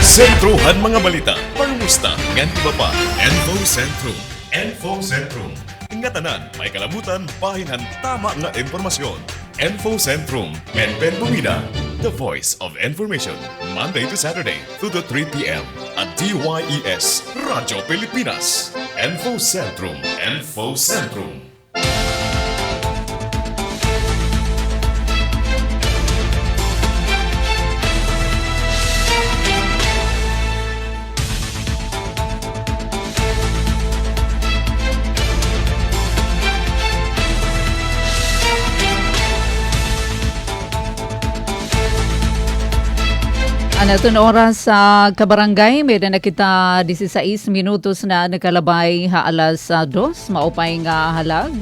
Sentrohan mga balita, pangumusta, ngan iba pa. Info Sentrum. Info Sentrum. Ingatanan, may kalabutan, bahinan, tama nga impormasyon. Info Sentrum. Pen Bumida. The voice of information. Monday to Saturday, 2 to 3 p.m. at DYES, Radyo Pilipinas. Info Sentrum. Info Sentrum. Anatun oras sa kabarangay, meron na kita 16 minutos na nakalabay alas 2, maupay nga halag.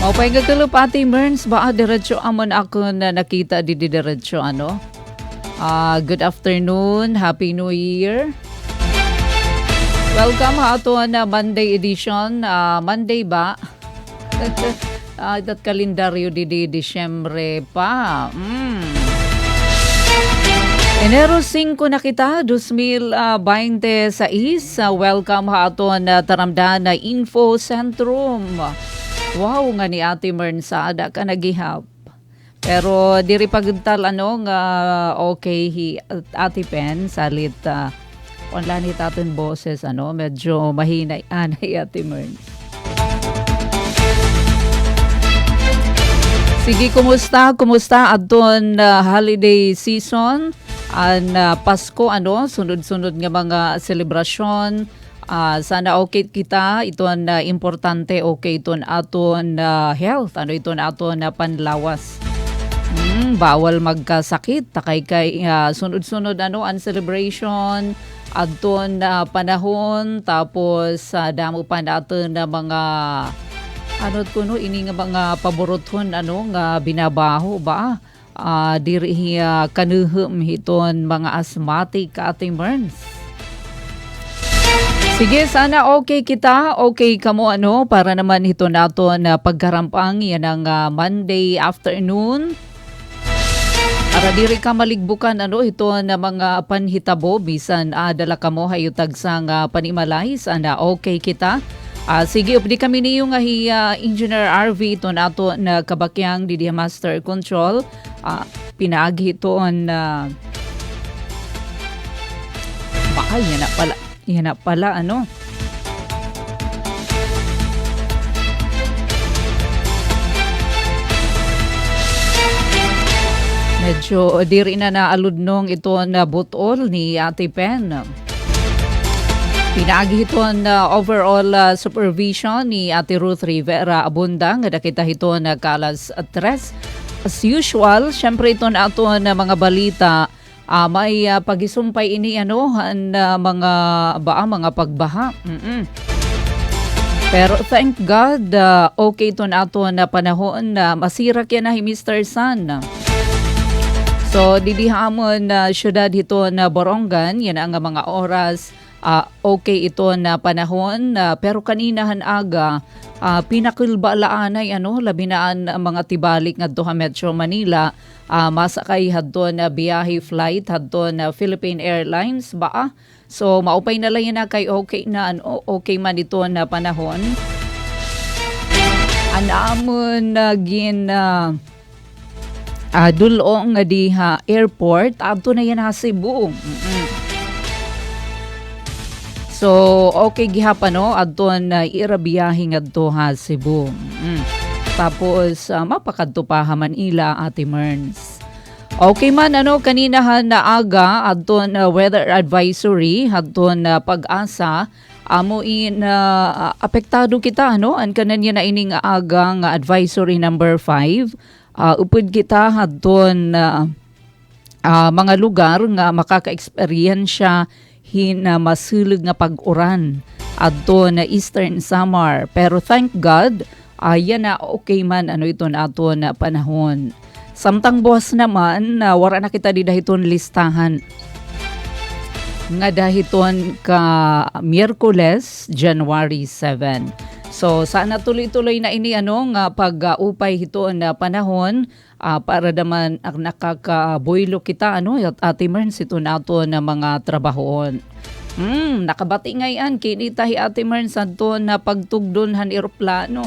Maupay nga kalup Ate Merns, ba diretso amon ako na nakita di diretso ano. Good afternoon, Happy New Year. Welcome ha ato na Monday edition, Monday ba? Dat kalendaryo di Disyembre pa. Enero 5 na kita, 2026. Welcome ha aton na taramdan na Info Sentrum. Wow nga ni Ate Merns, ada ka nagihap. Pero diri pagtal nga okay Ate Pen salit online aton boses medyo mahina anay Ate Merns. Sige, kumusta aton holiday season? Pasko sunod-sunod nga mga selebrasyon, sana okay kita iton importante okay iton aton health iton aton panlawas. Bawal magkasakit takay sunod-sunod ang celebration aton panahon, tapos damo pa natin na mga ini nga mga paboruton nga binabaho ba diri kanuhum hiton mga asthmatic Ate Merns. Sige, sana okay kita, okay kamo para naman hito nato na pagkarampang yan ang Monday afternoon. Para diri ka maligbukan hito na mga panhitabo bisan dala kamo hayutag sang panimalay, sana okay kita. Sige, updi kami niyo nga Engineer RV ito nato na kabakyang di Master Control. Pinagi ito baka yan na pala medyo diri na naaludnong ito na butol ni Ate Pen. Pinaagihiton overall supervision ni Ate Ruth Rivera Abunda nga nakita hiton kalas 3. As usual, syempre ito na ato na mga balita, may pagisumpay ini mga pagbaha. Pero thank God, okay ito na ato na panahon na masira kaya na Mr. Sun. So didihamon na syudad hito na Borongan, yan ang mga oras. Okay ito na panahon, pero kaninahan aga pinakilbaalaanay labinaan mga tibalik ngadto ha Metro Manila, masakay hadto na biyahe flight hadto na Philippine Airlines ba. So maupay na lang na kay okay na okay man ito na panahon. Anamon nagin dulong nga diha airport adto na yan ha Cebu. So, okay gihapon adton irabiyahe ngadto ha Cebu. Tapos mapakadto pa ha Manila Ate Merns. Okay man kaninahan na aga adton weather advisory adton Pag-asa amuin apektado kita an kanan na ining aga nga advisory number 5. Upod kita adton mga lugar nga makaka-experience masulog nga pag-uran adto na Eastern Samar. Pero thank God, yan na okay man ito na ato na panahon. Samtang buwas naman, wala na kita di dahiton listahan. Nga dahiton ka Miyerkules, January 7. So sana tuloy-tuloy na ini nga pag-upay hito na panahon para naman ang nakakaboylo kita at Ate Merns ito nato na mga trabahoon. Nakabati ngayon kinita hi Ate Merns adto na pagtugdon han eroplano.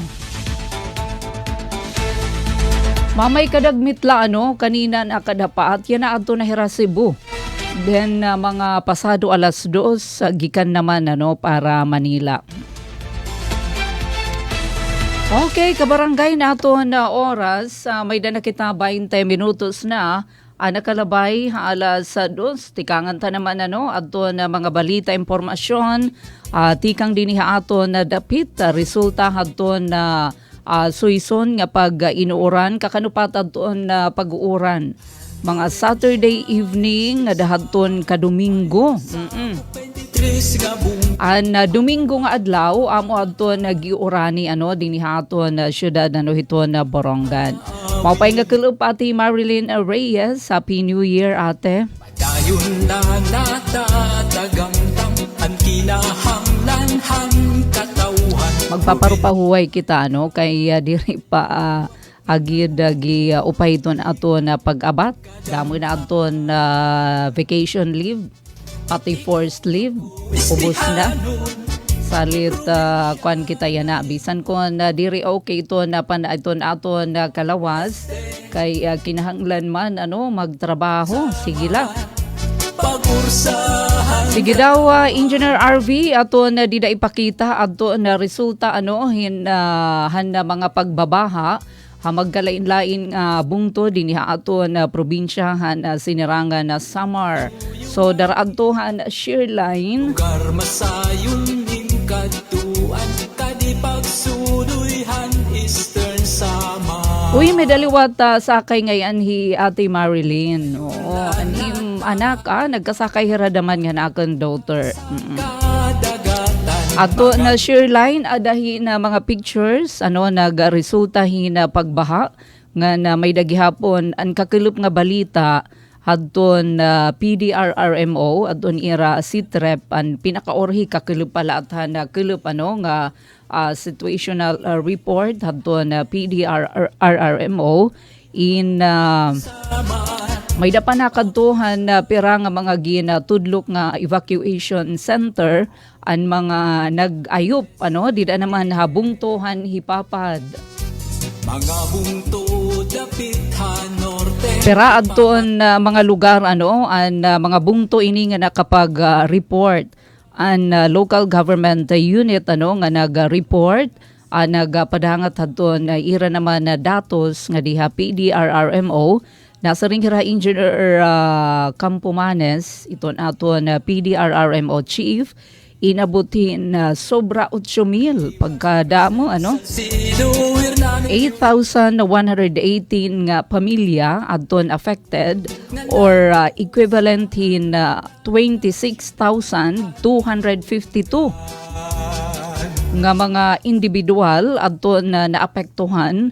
Mamay kadagmitla kanina na kadapaat yan na adto na hira Cebu. Then mga pasado alas 2 gikan naman para Manila. Okay, kabarangay nato na oras, may dana kita 20 minutos na, nakalabay alas 2, tikangan ta naman adto na mga balita, impormasyon, tikang diniha ato na dapit, resulta adto na suison nga pag inuuran, kakanupat adto na pag-uuran. Mga Saturday evening, dahadton kadomingo. Domingo nga adlaw amo adto nagiurani dinihaton na syudad hito na Borongan. Maupay nga kelup Ate Marilyn Reyes, Happy New Year ate. Padayon na natatagamtam ang kinahanglanhang katauhan. Magpaparupahuway kita kay diri pa agid upay ton ato na pag-abat. Damo na ato na vacation leave. Pati forced leave, ubos na. Salit kuan kita yana. Bisan ko na diri okay ito na panaiton ato na kalawas. Kay kinahanglan man magtrabaho. Sige lang. Sige daw, Engineer RV, ato na di da ipakita, ato na resulta han na mga pagbabaha. Magkalain-lain bungto diniha ato na probinsya sinirangan na Samar. So daraadtohan shear line. Lugar masayon din katuan kadi pagsuduyhan Eastern Samar. Uy, may daliwat sakay ngayon hi Ate Marilyn. Oo, anim anak nagkasakay hiradaman nga na akong daughter. Ato na share line adahi na mga pictures nagresulta na pagbaha nga na may dagihapon ang kakilup nga balita hadton PDRRMO adton ira sitrep an pinakaorhi kakilup pala at na kilup nga situational report hadton PDRRMO in may dapanakadtuhan na pira nga mga ginatudlok nga evacuation center an mga nag-ayop di da naman habungtohan hipapad. Mga bungto dapit norte. Pira adtoon mga lugar an mga bungto ini nga nakapag report an local government unit nga nag-report nagpadangat hadton ira naman na datos nga diha PDRRMO. Nasa ring hira Engineer Campomanes, iton aton PDRRMO Chief, inabutin sobra 8,000 pagkadamo 8,118 nga pamilya adton affected or equivalent in 26,252 nga mga individual adton na naapektuhan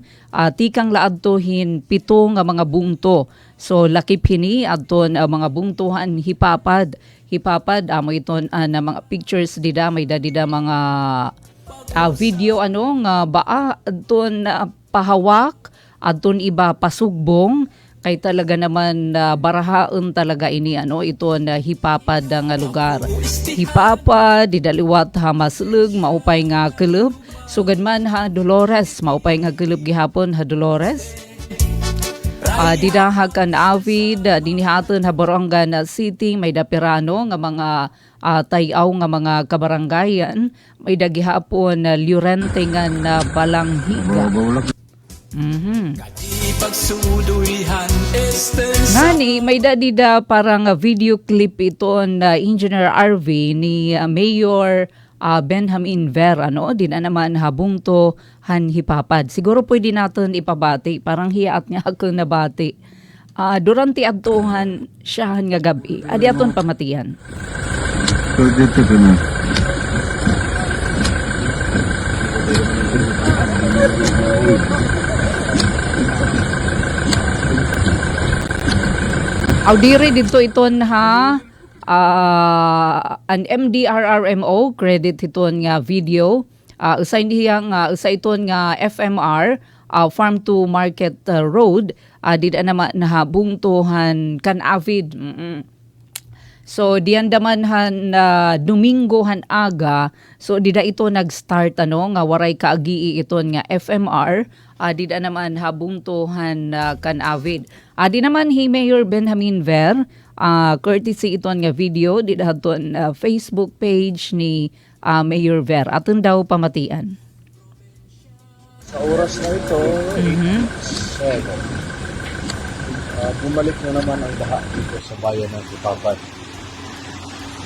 tikang laadtohin 7 nga mga bungto. So lakip hini adton mga bungtuhan hipapad amo iton na mga pictures dida may dida mga video nga baa adton pahawak adton iba pasugbong kay talaga naman barahaon talaga ini ito na hipapad nga lugar. Hipapad didaliwat Hamaslug maupay nga kelub sugad man Dolores maupay nga kelub gihapon Dolores. Didahag kan avid dinihaton Borongan City may dapirano nga mga tayaw nga mga kabaranggayan may dagihapon Llorente nga Balanghiga. Ngani, may dadida parang video clip ito na Engineer RV ni Mayor Benjamin Vera, di na naman habungto han hipapad. Siguro pwede natin ipabati, parang hiyaat nga ako nabati. Durante adtuhan siya nga gabi. Adi aton pamatian. So, dito ko na. Audiri dito iton an MDRRMO credit iton nga video Usay iton nga FMR, Farm to Market Road, dida naman nahabungtuhan kan avid. So diyan damanhan Domingohan aga, so dida ito nag-start nga waray kaagi iton nga FMR, dida naman habungtuhan kan avid. Di naman hi Mayor Benjamin Ver, courtesy iton nga video dida haton Facebook page ni Mayor Ver. Aton daw pamatian. Sa oras na ito, 7, bumalik na naman ang baha dito sa bayan ng Tipapad.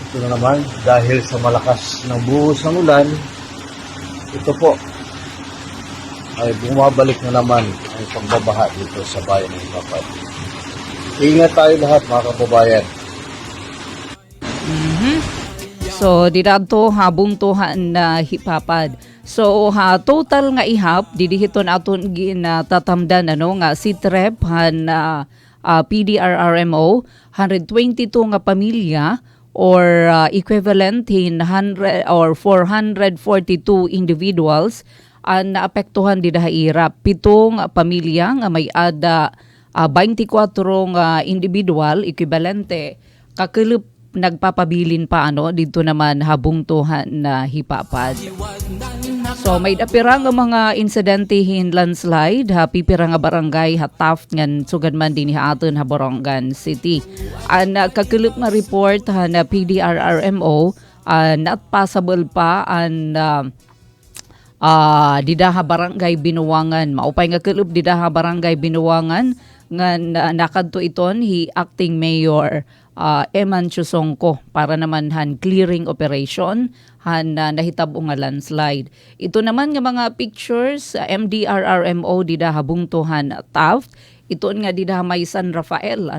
Ito na naman, dahil sa malakas ng buhos ng ulan, ito po ay bumabalik na naman ang pagbabaha dito sa bayan ng Tipapad. Ingat tayo lahat mga kababayan. So didadto habungtuhan na hipapad. So total nga ihap didihiton aton ginatatamdan nga sitrep han PDRRMO 122 nga pamilya or equivalent in 100 or 442 individuals ang naapektuhan didahaira. 7 pamilya nga may ada 24 nga individual equivalente kakelup nagpapabilin pa dito naman habungtuhan na hipapad. So may dapira nga mga insidente hin landslide pipira nga barangay Taft ngan sugad man din aton Borongan City. An kakelup nga report na PDRRMO not possible pa an didaha barangay Binuwangan. Maupay nga kelup didaha barangay Binuwangan ngan nakadto iton hi acting mayor Eman Chusongko para naman clearing operation nahitabo nga landslide. Ito naman nga mga pictures MDRRMO dida habungtuhan Taft. Ito nga dida may San Rafael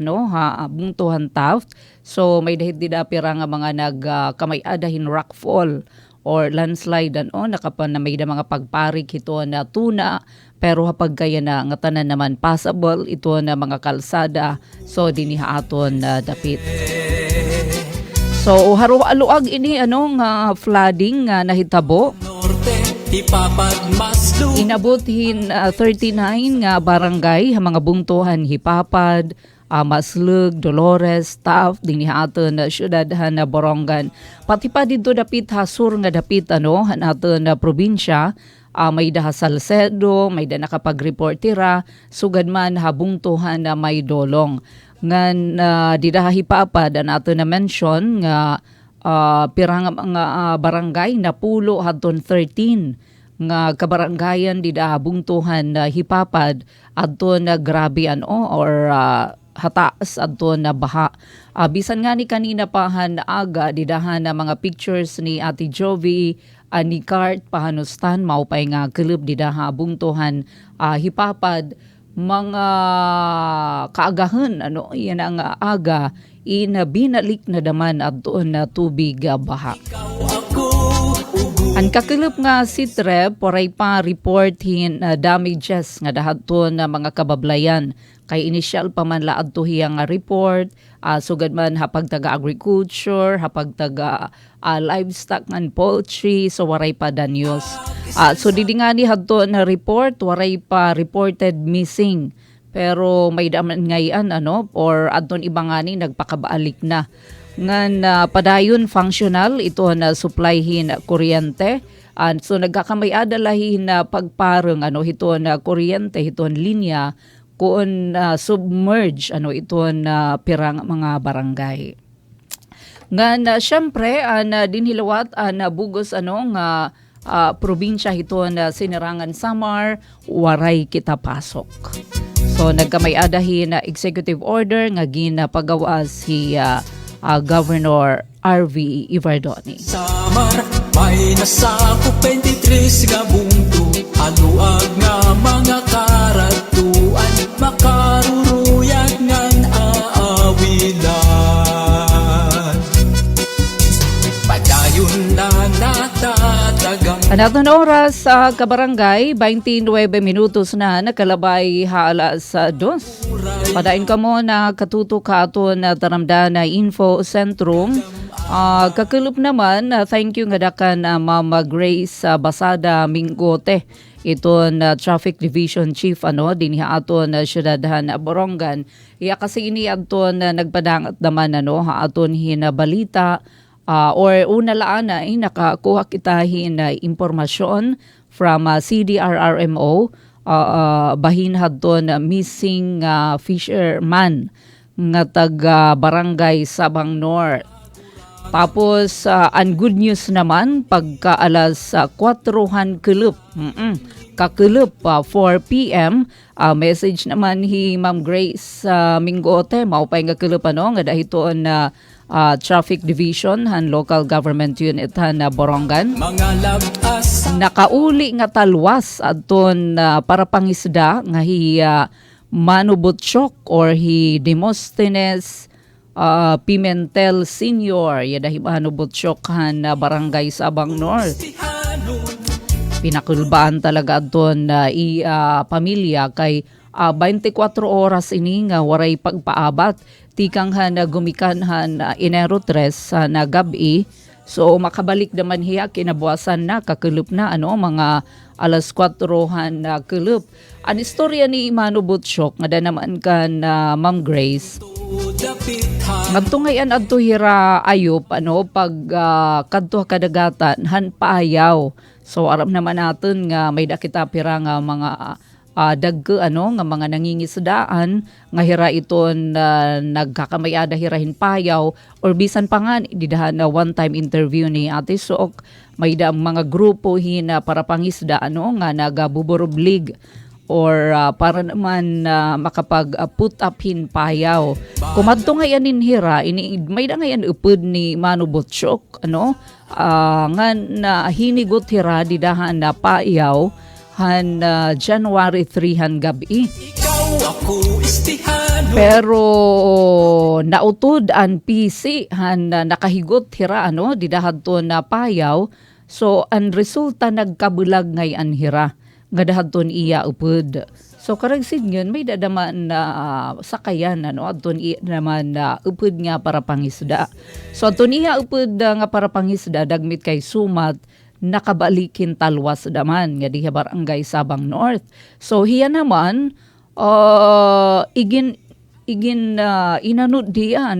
bungtuhan Taft. So may dahit dida pira nga mga nagkamay-adahin rockfall or landslide nakapan na may da mga pagparik ito na tuna. Pero hapag kaya na nga tanan naman possible ito na mga kalsada, so diniha aton dapit. So haro-aluag ini flooding nga nahitabo. Inabothin 39 nga barangay mga bungtuhan Hipapad, Maslug, Dolores, Taft, diniha aton syudad na Borongan. Pati pa dito dapit hasur nga dapit aton probinsya. May daha Salcedo, may da nakapag-report tira, sugad man habungtuhan na may dolong. Ngan didaha hipapad nato na mention nga pirang mga barangay na pulo hadton 13 nga kabarangayan didaha bungtuhan na hipapad adto na grabe or hataas adto na baha. Bisan nga ni kanina pahan aga didahan na mga pictures ni Ate Jovi ni Cart pahanustan maupay nga kelub didaha bungtuhan hipapad mga kaagahan yan ang aga binalik na daman adto na tubig baha. Ang kakelub nga sitrep poray pa reportin damages nga dahaton na mga kabablayan kay initial pa man laad to hiyang report sugad man hapag taga agriculture hapag taga livestock and poultry so waray pa danyos. So didingani hadto na report waray pa reported missing pero may daman ngayon or adton ibangani nagpakabaalik na ngan padayon functional ito na supplyhin kuryente. So nagkakamay adalahin na pagpareng ito na kuryente iton linya kung submerge ito na pirang mga barangay. Nga syempre dinhilawat bugos nga probinsya ito na Sinirangan Samar waray kita pasok. So nagkamay adahin na executive order nga ginapagawas si Governor RV Ivardoni. Samar, may nasako 23 nga bungto, aluag nga mga karatuan, makaruruyag ngan aawilan. Padayon na natatagang Anaton oras sa kabarangay, 29 minutos na nakalabay hala sa dos. Padain ka mo na katuto ka ato na taramda na info sentrum. Kakulup naman, thank you nga dakan Mama Grace Basada Mingote. Ito na Traffic Division Chief dinhi aton siyudadhan Borongan. Iya kasi ini aton nagpadangat naman aton hinabalita. Or una laan ay nakakuha kitahin na impormasyon from CDRRMO bahin hadton missing fisherman nga taga Barangay Sabang North. Tapos ang good news naman pagka alas 4:00 kulup. Kakulup 4 p.m. Message naman hi Ma'am Grace Mingote maupay nga kulup nga dahiton na Traffic Division han Local Government Unit han Borongan. Mga labas Nakauli nga talwas adton para pangisda nga hi Manubutsyok or hi Demosthenes Pimentel Senior yada hi Manubutsyok han Barangay Sabang North. Pinakulbaan talaga adton pamilya kay 24 oras ini nga waray pagpaabat tikang na gumikanhan Enero 3 na gabi. So makabalik naman hiya kinabuasan na kakulup na mga alas 4:00 na kulup. Ang istorya ni Manu Butsyok nga da naman kan Ma'am Grace. Ngadto ngayon adto hira ayop pag kadto kadagatan han paayaw. So aram naman natin nga may dakita pira nga mga dagko nga mga nangingisdaan nga hira iton nagkakamayada hirahin payaw or bisan pa nga didahan na one time interview ni Ate Sok may da mga grupo hina para pangisda nga nagabuboroblig or para naman makapag put up hin payaw. Kumadto ngayon hira may da ngayon upod ni Manu Butsyok nga na hinigot hira didahan na payaw han January 3 han gabi. Pero nautod ang PC han nakahigot hira didahadton na payaw. So ang resulta nagkabulag ngayon hira nga dahadton iya upod. So karagsid yun may dadaman na sakayan adton iya naman upod nga para pangisda. So adton iya upod nga para pangisda dagmit kay sumat nakabalikin talwas daman nga diha Barangay Sabang North. So hiya naman igin inanod diya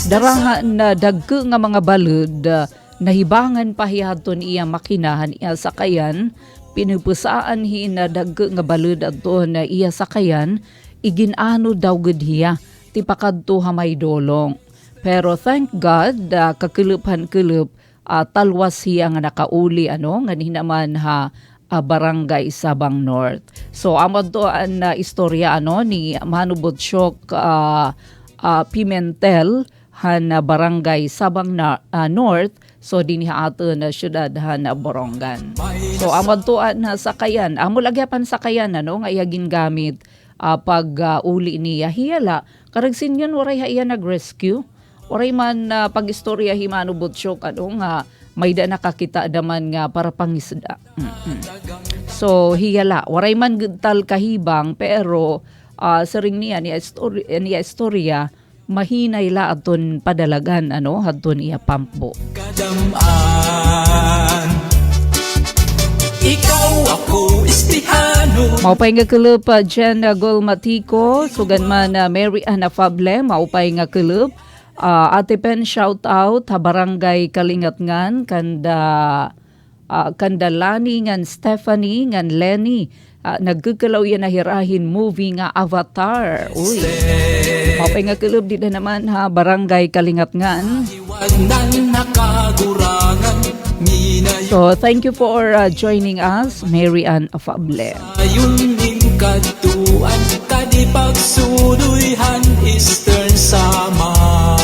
darangan na dagko nga mga balud nahibangan pa hiyadton iya makinahan iya sakayan pinupusaan hi na dagko nga balud adton na iya sakayan igin-ano daw gud hiya ti pakadto hamay dolong. Pero thank God kakulup talwas siya nga nakauli nga naman Barangay Sabang North. So amod to ang istorya ni Manu Butsyok Pimentel han Barangay Sabang North. So dinhi ato na syudad han Borongan. So amod to ang sakayan amo lagyapan sakayan nga iyagin gamit pag uli niya hiyala karagsin yun waray haya nag-rescue. Oray man pag-istorya hi Manu Butsyok nga may da nakakita daman nga para pangisda. So hiyala waray man tal kahibang pero saring niya ni istorya mahinay la aton padalagan hadton iya pampo. Kadamaan ikaw ako istihano. Maupay nga kulup Jen Golmatiko sugan man Mary Ana Fable maupay nga kulup. Ate Pen shout out Barangay Kalingatngan kanda Lani ngan Stephanie ngan Lenny nagkukalaw yan na hirahin movie nga Avatar. Uy. Mapay nga kulub di na naman Barangay Kalingatngan. So thank you for joining us Mary Ann Afable. Ayun katuan kadi pagsuduyhan Eastern Samar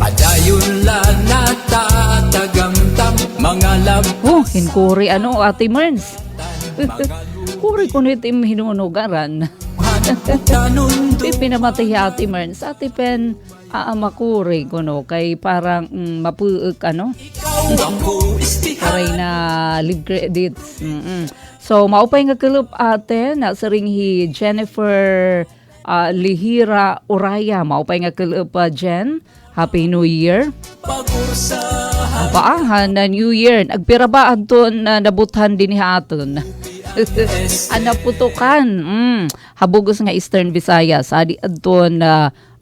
padayon la natatagamtam mga lab. Hinkuri Ate Merns. Kuri ko nitim hinunugaran. Pinamatay Ate Merns. Ate Pen makuri ko kay parang mapuuk Ako Aray na live credits. So, maupay nga kalup atin na sa ringhi Jennifer Lihira Uraya. Maupay nga kalup Jen. Happy New Year. pagursahan Paahan na New Year. Nagpira ba aton na nabuthan din aton? Anaputukan. Habugos nga Eastern Visayas. Adi aton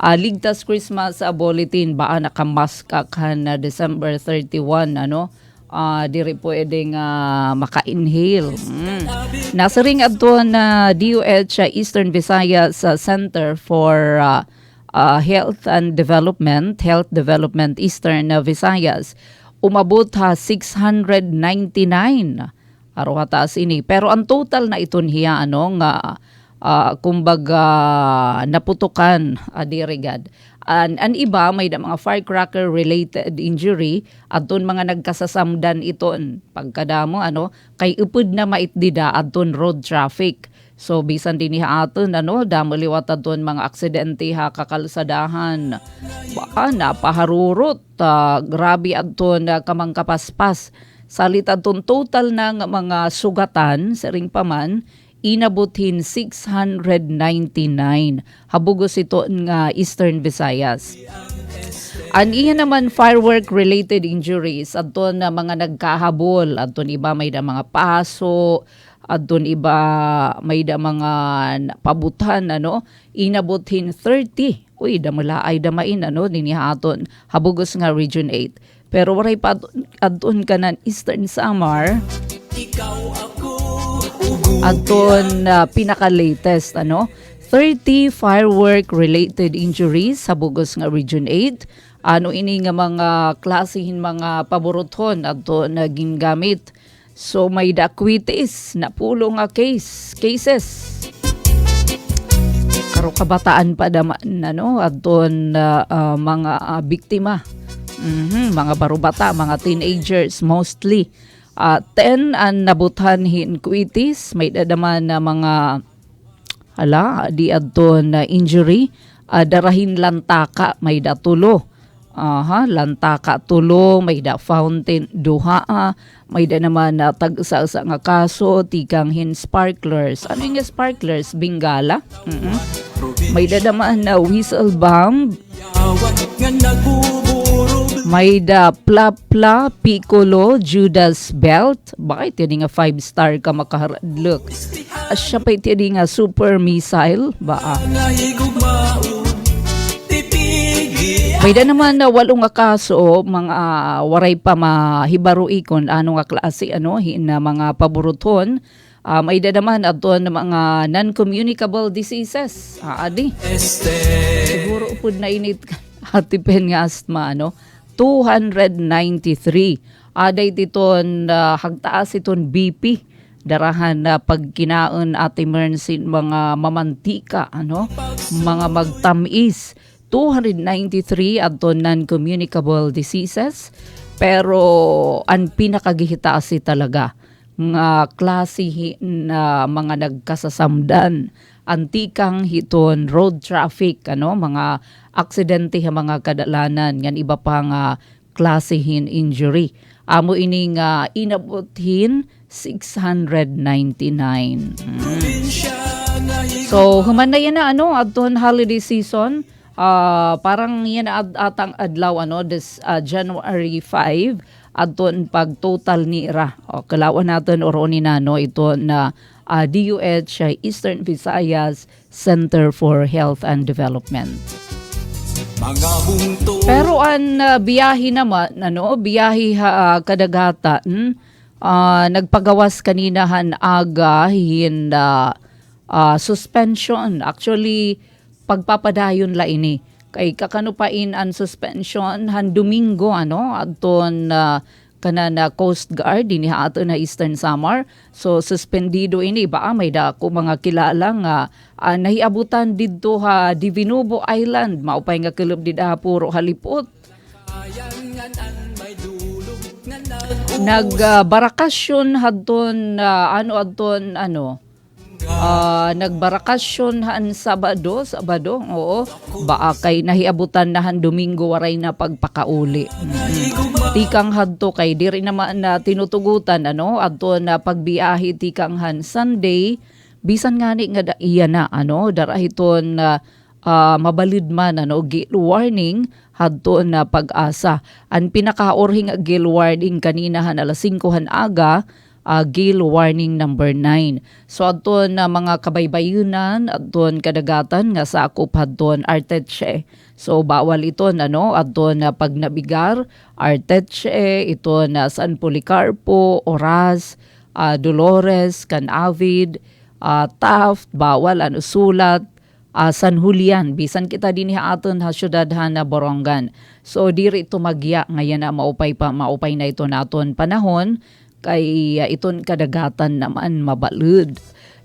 ligtas Christmas bulletin ba nakamaska kan na December 31 ano? Diri pwedeng maka-inhale. Nasa ring aton na DOH Eastern Visayas Center for Health Development Eastern Visayas. Umabot 699 araw taas ini. Pero ang total na iton hiya nga kumbaga naputukan dirigad. An iba may da mga firecracker related injury adton mga nagkasasamdan iton pagkadamo kay upod na maitdida adton road traffic. So bisan din aton damo liwat adton mga aksidente kakalsadahan. Baka napaharurot grabe adton kamang kapaspas. Salit adton total ng mga sugatan sa ring paman inabutin 699. Habugos ito nga Eastern Visayas. Iyan naman firework-related injuries. Adton na mga nagkahabol. Adton iba may da mga paso. Adton iba may da mga pabutan. Inabutin 30. Uy, damala ay damain. Dinihaton. Habugos nga Region 8. Pero waray pa adton ka ng Eastern Samar. ikaw ako Aton pinaka-latest 30 firework-related injuries sa bugos nga Region 8. Ini nga mga klasihin mga paboruton aton na gingamit. So may dakwitis na pulo nga cases. Karo kabataan pa daman aton mga biktima. Mga barubata, mga teenagers mostly. 10 ang nabuthan hinkuitis, may dadaman na mga di adton na injury, darahin lantaka, may datulo. Lantaka tulo, may da fountain duha, may da naman na tag-sa nga kaso, tikang hin sparklers. Ano yung sparklers? Bingala? May da naman na whistle bomb, yawan nga nagbuburog may da Pla, Piccolo, Judas Belt. Bakit yun nga 5-star ka makaharadlok? Siya pa yun nga super missile. Ba? nga higugmaon tipigi May da naman na 8 nga kaso, mga waray pa mahibarui kung ano nga klase, na mga paboruton. May da naman aton na mga non-communicable diseases. Adi. Siguro upod na init hatipen nga asthma, 293. Aday titon hagtaas iton BP. Darahan na pagkinaon ati Mernsin mga mamantika, mga magtamis. 293 aton non-communicable diseases. Pero ang pinakagihitaasi talaga nga klase na mga nagkasasamdan antikang hiton road traffic mga aksidente mga kadalanan ngan iba pa nga klasehin injury amo ini nga inabothin 699. So human na yan na adton holiday season. Parang yan atang adlaw this January 5 adton pag total ni ira. Kalawan natin oroni ito na DOH Eastern Visayas Center for Health and Development. mga bungto Pero ang biyahe naman biyahe kadagatan nagpagawas kaninahan aga hin suspension. Actually pagpapadayon la ini kay kakanupain ang suspension han Domingo adton kanana Coast Guard dinhi ato na Eastern Samar. So suspendido ini ba may dako mga kilala nga nahiabutan didto Divinubo Island maupay nga kelub dida puro halipot. Nagbarakasyon hadton nagbarakasyon han Sabado, oo. Baakay nahiabutan nahan Domingo waray na pagpakauli. Tikang hadto kay diri naman na tinutugutan adto na pagbiyahe tikang han Sunday bisan ngani nga iya na darahiton mabalid man gate warning hadto na pag-asa. Ang pinakaorhing gale warning kanina han alas 5 han aga. Gale warning number 9. So adton na mga kabaybayunan, adton kadagatan nga sakop hadton Arteche. So bawal ito adton na pagnabigar Arteche, ito na San Policarpo, Oras, Dolores, Canavid, Taft, bawal sulat, San Julian, bisan kita din aton ha syudad na Borongan. So diri ito magya ngayon na maupay na ito naton panahon. Kay iton kadagatan naman mabalud.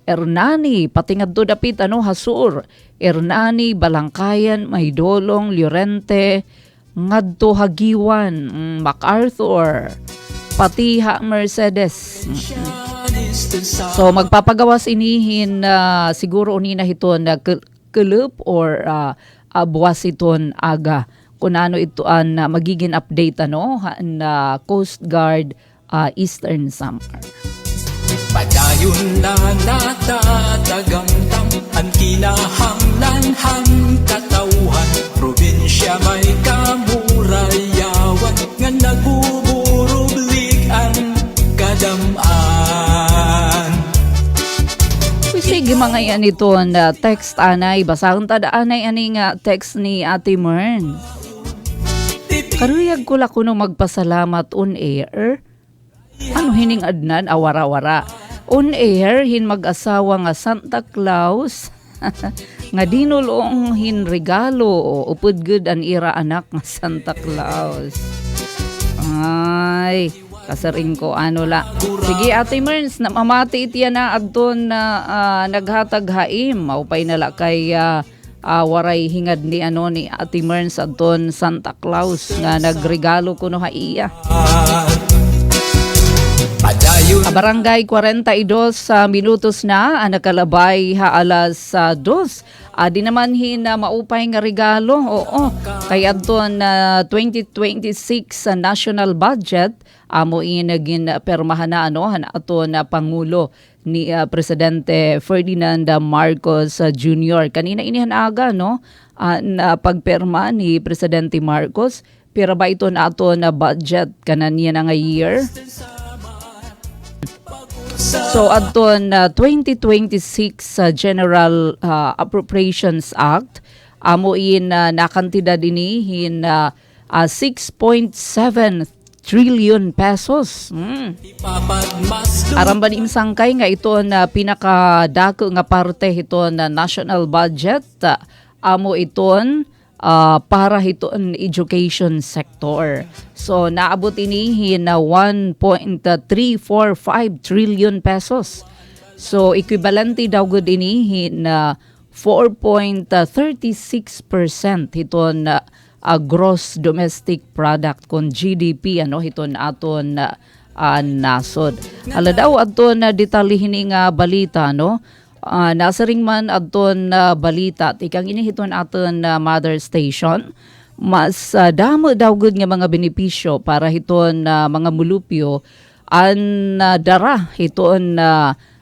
Ernani, pati nga do dapit hasur. Ernani, Balangkayan, Maydolong, Llorente, ngadto Hagiwan, MacArthur, pati Mercedes. So magpapagawas inihin siguro unina hiton na kulup or buwas iton aga. Kung ano ito magiging update na Coast Guard Eastern Samar. Padayon na natatagamtam ang kinahanglanhang katauhan. Probinsya may kamurayawan nga nagbuburublik ang kadamaan. Sige mga yan ito na text anay. Basahon tadaanay ani nga text ni Ate Mern. Karuyag ko la kuno magpasalamat on air. Hining adnan awara-wara. On air hin mag-asawa nga Santa Claus nga dinulong hin regalo upod good an ira anak nga Santa Claus. Ay, kasaring ko la. Sige Ate Merns, namamati itiya na adton na naghatag haim. Maupay nala kay waray hingad ni ni Ate Merns adton Santa Claus nga nagregalo kuno ha iya. Barangay 42 minutos na nakalabay alas 2. Di naman maupay nga regalo. Oo. Kaya doon 2026 national budget amo naging permahan na ato na Pangulo ni Presidente Ferdinand Marcos Jr. Kanina inihan aga na pagperma ni Presidente Marcos. Pero ba ito na ato na budget kanan niya na nga year? So adton 2026 General Appropriations Act amo nakantidad ini 6.7 trillion pesos. Aram ba ning sangkay nga ito na pinakadako nga parte ito na national budget amo iton para hiton education sector. So naabot inihin na 1.345 trillion pesos. So equivalente daw gud inihin na 4.36% hiton gross domestic product kon GDP hiton aton nasod. Ala daw adton detalyihin nga balita nasaring man adton balita tikang inihiton aton mother station mas damo daw gud nga mga benepisyo para hiton mga mulupyo an dara hiton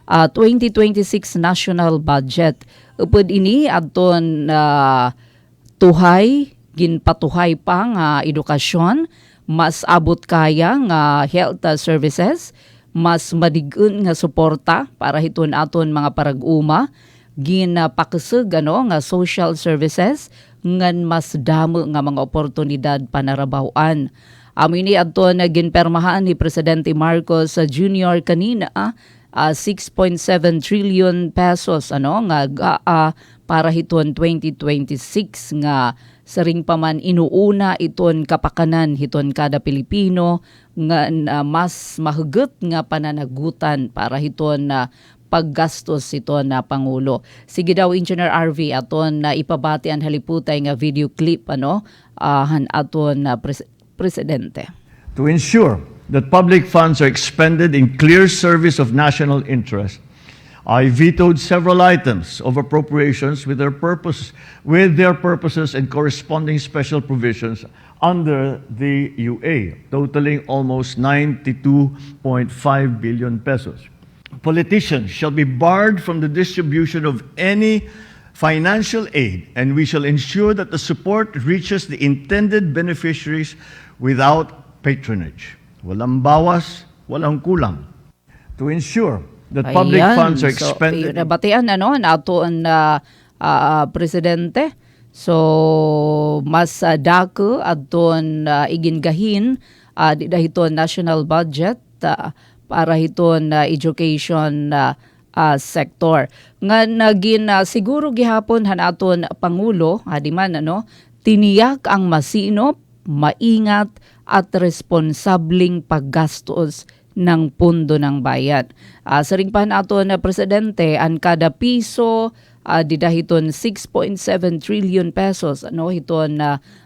2026 national budget upod ini adton tuhay ginpatuhay pa nga edukasyon mas abot kaya nga health services mas madigun nga suporta para hiton aton mga parag-uma ginapakaseg nga social services ngan mas damo nga mga oportunidad panarabawan. Amini adto na ginpermahan ni Presidente Marcos Jr. kanina 6.7 trillion pesos nga para hiton 2026 nga saring paman inuuna iton kapakanan hiton kada Pilipino nga mas mahugot nga pananagutan para hiton paggastos ito na Pangulo. Sige daw Engineer RV aton na ipabati ang haliputay nga video clip han aton Presidente. To ensure that public funds are expended in clear service of national interest, I vetoed several items of appropriations with their purposes and corresponding special provisions under the UA, totaling almost 92.5 billion pesos. Politicians shall be barred from the distribution of any financial aid, and we shall ensure that the support reaches the intended beneficiaries without patronage. Walang bawas, walang kulang. To ensure that public Ayan. funds are So, expended. nabatian nato ang presidente. So, mas dako aton igingahin dahiton national budget para hiton education sector. Nga naging siguro gihapon hanaton Pangulo, di man tiniyak ang masinop, maingat at responsabling paggastos ng pundo ng bayan. Sa ring pa nato na presidente, ang kada piso didahiton 6.7 trillion pesos hiton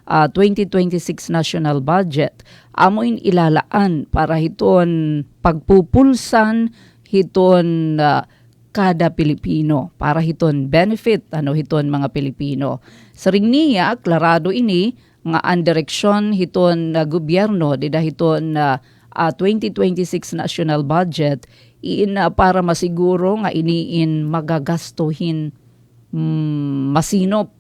2026 national budget. Amoin ilalaan para hiton pagpupulsan hiton kada Pilipino, para hiton benefit hiton mga Pilipino. Sa ring niya, klarado ini nga ang direksyon hiton gobyerno didahiton 2026 national budget para masiguro nga iniin magagastuhin masinop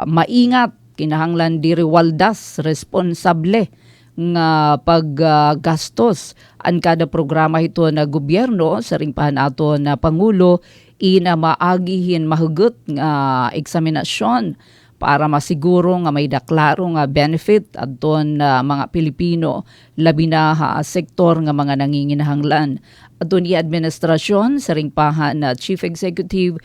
maingat kinahanglan diri waldas responsable nga paggastos ang kada programa ito na gobyerno sa ringpahan ato na Pangulo ina maagihin mahugot nga eksaminasyon para masiguro nga may daklaro nga benefit adton mga Pilipino labi na sektor nga mga nanginginahanglan. Adton ni administrasyon sa ringpahan na Chief Executive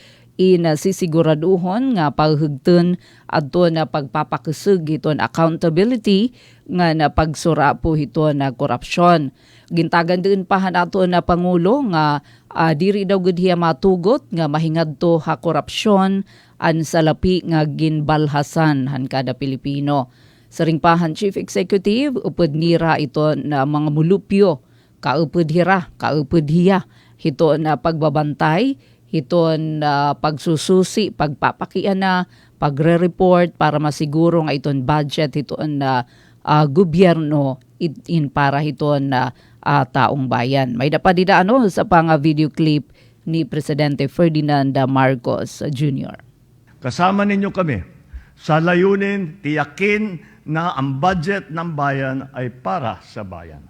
sisiguraduhon nga paghugton adton na pagpapakusog hiton accountability nga na pagsura po hiton na korupsyon. Gintagan din pa nato na Pangulo nga diri daw gud hiya matugot nga mahingadto ha korupsyon an salapi nga ginbalhasan han kada Pilipino. Sa ringpahan Chief Executive upod nira ito na mga mulupyo kaupod hira kaupod hiya hito na pagbabantay hiton pagsususi, pagpapakiana, pagre-report para masiguro nga iton budget hiton gobyerno in para hiton taong bayan. May dapadida sa video clip ni Presidente Ferdinand Marcos Jr. Kasama ninyo kami sa layunin tiyakin na ang budget ng bayan ay para sa bayan.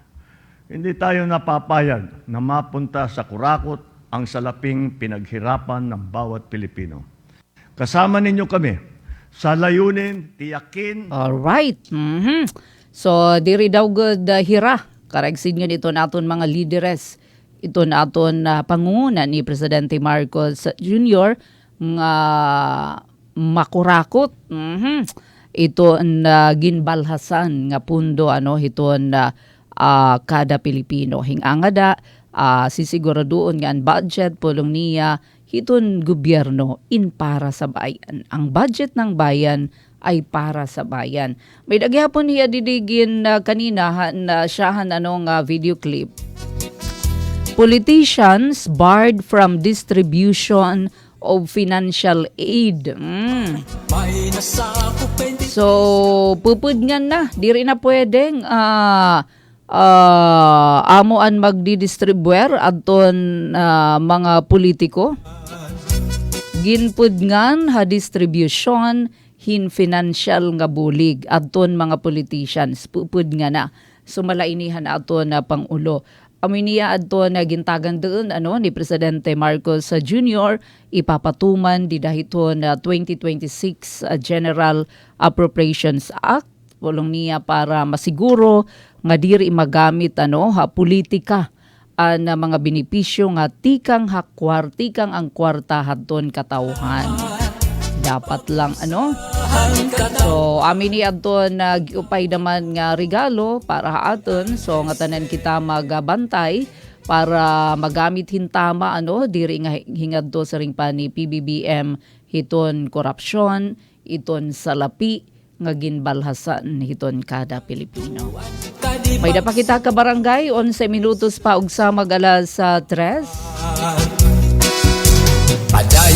Hindi tayo napapayag na mapunta sa kurakot ang salaping pinaghirapan ng bawat Pilipino. Kasama ninyo kami sa layunin tiyakin. Alright. So, diri daw good hira. Karegsin nga dito naton mga lideres. Ito naton pangunguna ni Presidente Marcos Jr. nga makurakot. Ito ginbalhasan nga pundo hiton kada Pilipino. Hingangada sisiguraduon nga ang budget pulong niya hiton gobyerno in para sa bayan. Ang budget ng bayan ay para sa bayan. May daghapon niya didigin kanina na siyahan video clip. Politicians barred from distribution of financial aid. So, pupud nga na. Di rin na pwedeng amuan magdidistribuer adton mga politiko. Ginpud ngan ha distribution hin financial nga bulig adton mga politicians. Pupud nga na. Sumalainihan aton na Pangulo. Aminiya adto na gintagan doon ni Presidente Marcos Jr. ipapatuman di dahiton na 2026 General Appropriations Act. Pulong niya para masiguro nga diri magamit politika na mga benepisyo nga tikang ang kwarta hadton katawhan. Dapat lang So amin ni adton nag-upay naman nga regalo para aton. So nga tanan kita magabantay para magamit hintama diri nga hingadto sa ring pa ni PBBM hiton korupsyon, iton salapi nga ginbalhasan hiton kada Pilipino. May dapakita ka barangay 11 minutos pa ug sa mag-alas 3.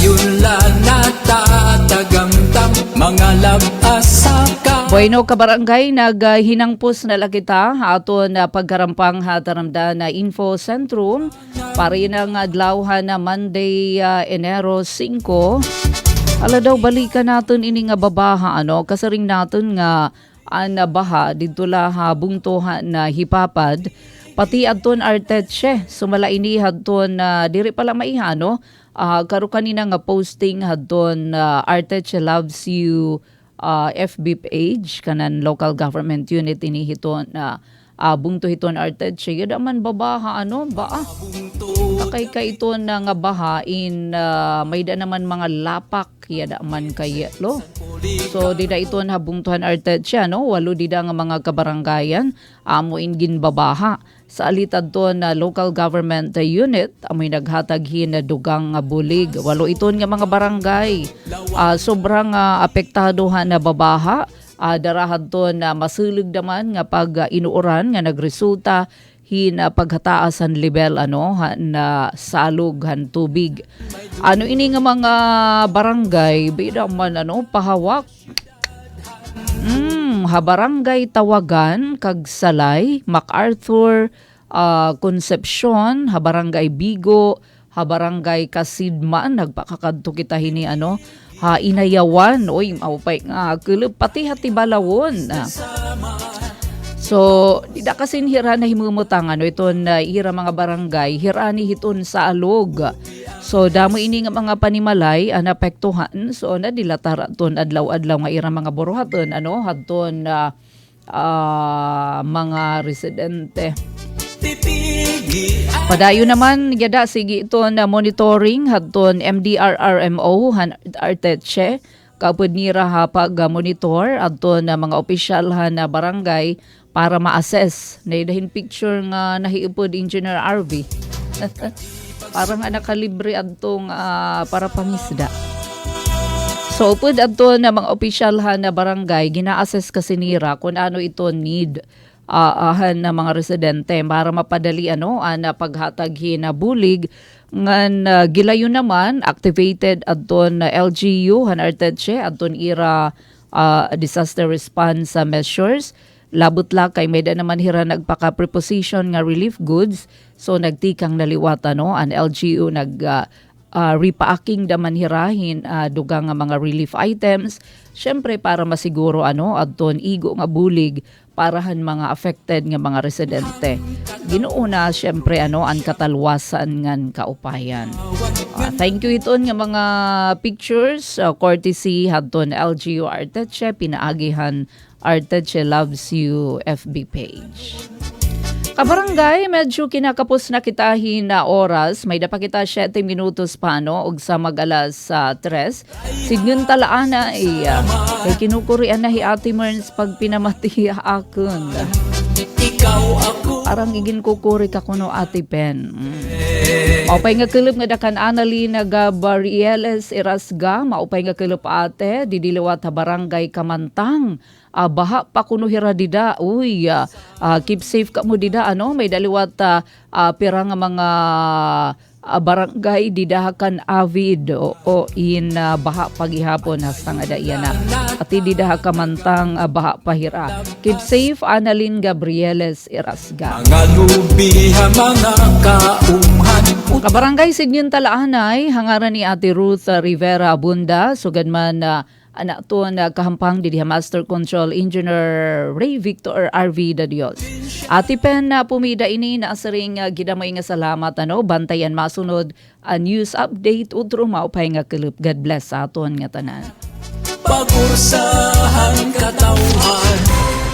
Dayon la natatagamtam mga labasaka. Bueno, kabarangay, naghinangpos na lang kita aton na pagkarampang hataramda na Info Sentrum para yun ang adlawhan na Monday, Enero 5. Ala daw, balikan natin ini nga babaha, kasaring natin nga baha dito la bungtohan na hipapad. Pati adton artetche, sumala ini hadton diri pala maihano, karo kanina nga posting hadton artetche loves you FB page kanan local government unit ini hiton bungto hiton artetche. Yada man babaha ba Akay ka ito na nga baha in may da naman mga lapak yada man kay lo. So dida ito na bungtuhan artetche walo dida nga mga kabarangayan amo in ginbabaha. Sa alitad to na local government unit, amoy naghatag hin na dugang nga bulig. Walo iton nga mga barangay. Sobrang apektado na babaha. Darahad to na masulig naman nga pag inuuran nga nagresulta hin paghataasan level na salog han tubig. Ini nga mga barangay bida man pahawak. Habarangay Tawagan, Kagsalay, MacArthur, Concepcion, Habarangay Bigo, Habarangay Kasidman, nagpakakadto kita hini Inayawan, oy maupay nga kulub pati Hatibalawon. So, dida kasin hira na himumutang iton hira mga barangay, hirani hiton sa alog. So, damo ini nga mga panimalay anapektuhan. So, nadilatar aton adlaw-adlaw nga ira mga buruhaton hadton mga residente. Padayon naman yada sige iton monitoring hadton MDRRMO han artetche kapud nira pag monitor adton mga opisyal na barangay para ma-assess. Naidahin picture nga nahiupod Engineer RV. Parang nakalibre adtong para pangisda. So, upod adto na mga opisyal na barangay, gina-assess kasi nira kung ano ito need na mga residente para mapadali na paghatag na bulig. Ngan gilayon naman, activated adton na LGU, hanartetche, adton ira disaster response measures. Labot la kay may da naman hira nagpaka-preposition nga relief goods. So nagtikang naliwat an LGU repacking daman hirahin dugang nga mga relief items. Syempre para masiguro adton igo nga bulig parahan mga affected nga mga residente. Ginuuna syempre ang katalwasan ngan kaupayan. Thank you iton nga mga pictures courtesy hadton LGU Artetche pinaagihan Artetche Loves You FB page. Kabarangay, medyo kinakapos na kitahin na oras. May dapa kita 7 minutos pa og sa mag-alas 3. Sigun talaan na kay kinukurian na hi Ate Merns pag pinamati akon. Ikaw ako. Arang igin kukuri ka kuno Ate Pen. Maupay nga kilip nga dakan anali Barrieles Irasga. Maupay nga kilip ate didiliwat barangay Kamantang. Baha pa kuno hira dida. Uy, keep safe ka mo dida. May daliwat pira nga mga barangay didahakan avid o in baha pagihapon hasta nga daiyana. Ati didaha Kamantang baha pahira. Keep safe, Annalyn Gabrieles Irasga. Mga lubiha mga kaumhan. Kabarangay Signyon Talaanay, hangaran ni Ate Ruth Rivera Abunda, sugad man anak to na kahampang didiha Master Control Engineer Ray Victor RV da Dios. Ati Pen na pumida ini na asaring gidamay nga salamat bantayan masunod news update utro maupay nga kelup. God bless sa aton nga tanan. Pagursahan katauhan.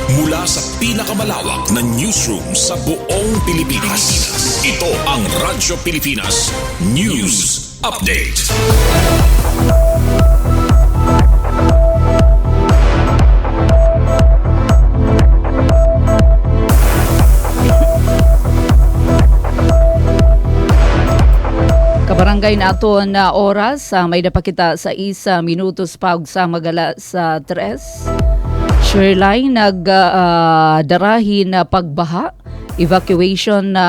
Mula sa pinakamalawak na newsroom sa buong Pilipinas. Ito ang Radyo Pilipinas News Update. Kabarangay na ato na oras, may napakita sa 1 minutos pa sa magala sa 3. Sherline nagdarahin na pagbaha, evacuation na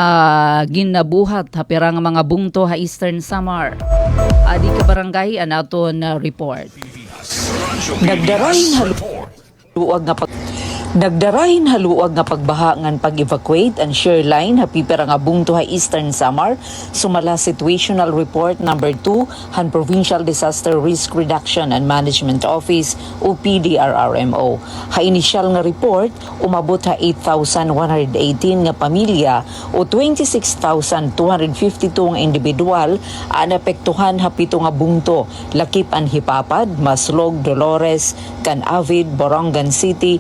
ginabuhat hapirang mga bungto ha Eastern Samar. Adi ka barangay anaton report. Nagdarahin haluag nga pagbaha ngan pag-evacuate ang share line hapi pera nga bungtuhay Eastern Samar sumala situational report number 2 han Provincial Disaster Risk Reduction and Management Office o PDRRMO. Ha initial nga report umabot ha 8,118 nga pamilya o 26,252 nga individual ang apektuhan hapito nga bungto lakip an Hipapad, Maslog, Dolores, Canavid, Borongan City,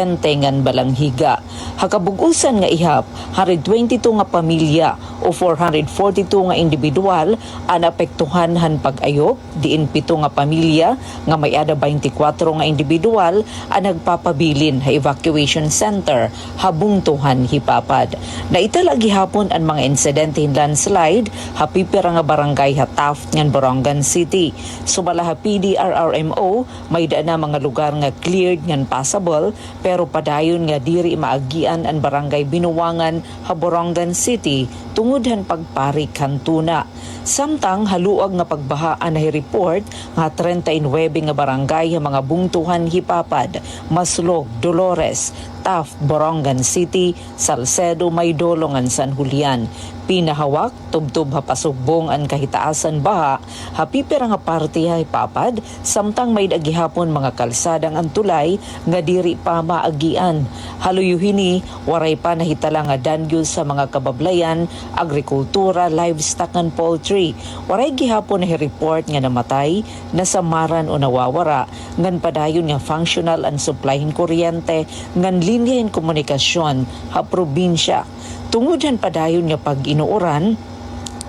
Tengan Balanghiga. Hakabugusan nga ihap, 122 nga pamilya o 442 nga individual ang apektuhan han pag-ayop, diin 7 nga pamilya nga may ada 24 nga individual ang nagpapabilin ha evacuation center habungtuhan Hipapad. Naitala gihapon ang mga insidente in landslide hapipira nga barangay ha Taft ngan Borongan City. Sumala ha PDRRMO may daan na mga lugar nga cleared ngan passable pero padayon nga diri maagian ang barangay Binuwangan ha Borongan City tungod han pagpari kantuna. Samtang haluag nga pagbahaan na report nga 39 nga barangay ha mga bungtuhan Hipapad, Maslog, Dolores, Taft, Borongan City, Salcedo, Maydolo ngan San Julian. Pinahawak, tubtub ha pasugbong ang kahitaasan baha, hapipira nga parte ha Hipapad, samtang may dagihapon mga kalsadang antulay nga diri pa maagian. Haluyuhini, waray pa nahitala nga danyos sa mga kabablayan, agrikultura, livestock and poultry. Waray gihapon na report nga namatay, nasamaran o nawawara, ngan padayon nga functional and supplyhin kuryente, ngan linyahin komunikasyon ha probinsya. Tungod han padayon nga pag-inuuran,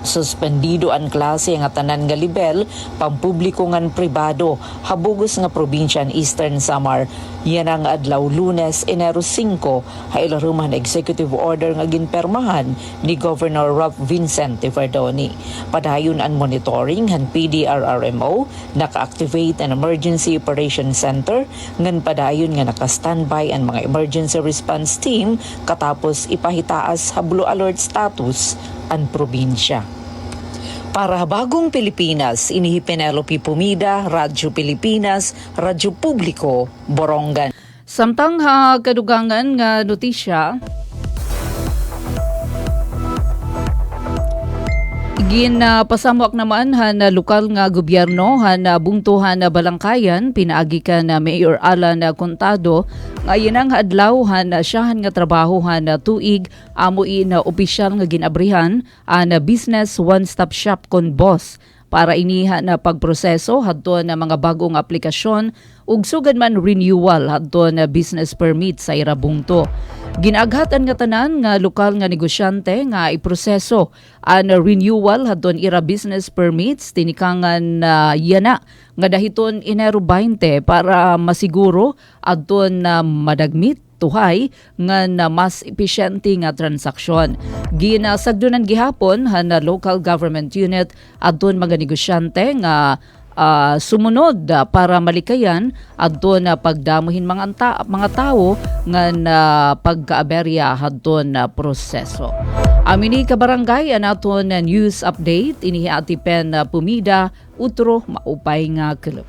suspendido ang klase nga tanan nga level, pampubliko ngan pribado, habugos nga probinsya Eastern Samar. Yan ang adlaw Lunes, Enero 5, hailaruman executive order nga ginpermahan ni Governor Rob Vincent Verdoni. Padayon ang monitoring han PDRRMO, naka-activate an emergency operation center, ngan padayon nga naka-standby ang mga emergency response team katapos ipahitaas ha blue alert status ang probinsya. Para bagong Pilipinas, inihi Penelope Pumida, Radyo Pilipinas, Radyo Publiko, Borongan. Samtang ha kadugangan nga notisya, pasamwak naman han lokal nga gobyerno han bungtuhan na Balangkayan pinaagi ka na Mayor Alan Contado nga yanang adlaw han siyahan nga trabaho han tuig amoi na opisyal nga ginabrihan an business one-stop shop kon boss para iniha na pagproseso hadto na mga bagong aplikasyon ug sugad man renewal hadto na business permit sa irabungto. Ginaghatan nga tanan nga lokal nga negosyante nga iproseso ang renewal hadton ira business permits tinikangan yana nga dahiton Enero 20 para masiguro adton na madagmit tuhay nga na mas epesyente nga transaksyon. Ginasagdunan gihapon han local government unit adton mga negosyante nga sumunod para malikayan adto na pagdamuhin mga tao nga na pagkaaberya hadto na proseso. Amini ka barangay anaton na news update inihi ati Pen Pumida utro maupay nga kelep.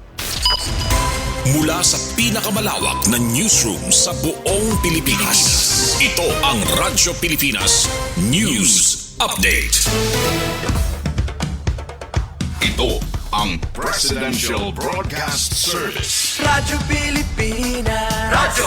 Mula sa pinakamalawak na newsroom sa buong Pilipinas. Ito ang Radyo Pilipinas News Update. Ito ang Presidential Broadcast Service. Radyo Pilipinas. Radyo